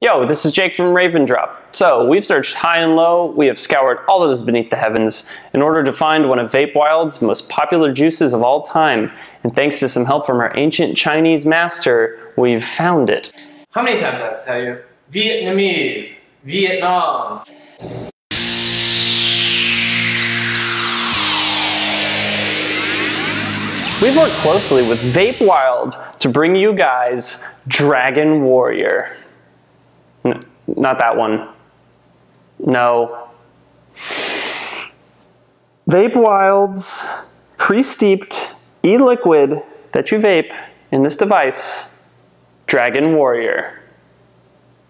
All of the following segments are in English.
Yo, this is Jake from Raven Drop. So, we've searched high and low, we have scoured all that is beneath the heavens in order to find one of Vape Wild's most popular juices of all time. And thanks to some help from our ancient Chinese master, we've found it. How many times do I have to tell you? Vietnamese, Vietnam. We've worked closely with Vape Wild to bring you guys Dragon Warrior. Not that one. No. Vape Wild's pre-steeped e-liquid that you vape in this device, Dragon Warrior.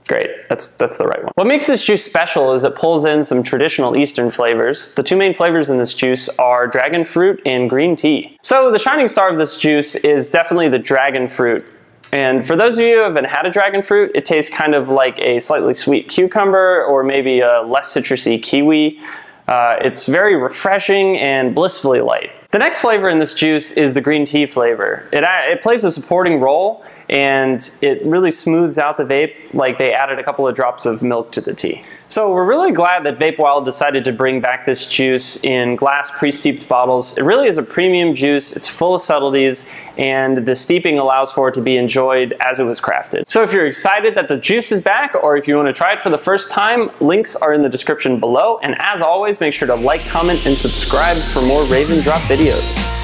Great, that's the right one. What makes this juice special is it pulls in some traditional Eastern flavors. The two main flavors in this juice are dragon fruit and green tea. So the shining star of this juice is definitely the dragon fruit. And for those of you who haven't had a dragon fruit, it tastes kind of like a slightly sweet cucumber or maybe a less citrusy kiwi. It's very refreshing and blissfully light. The next flavor in this juice is the green tea flavor. It plays a supporting role and it really smooths out the vape like they added a couple of drops of milk to the tea. So we're really glad that Vape Wild decided to bring back this juice in glass pre-steeped bottles. It really is a premium juice, it's full of subtleties, and the steeping allows for it to be enjoyed as it was crafted. So if you're excited that the juice is back, or if you want to try it for the first time, links are in the description below, and as always, make sure to like, comment, and subscribe for more Raven Drop videos.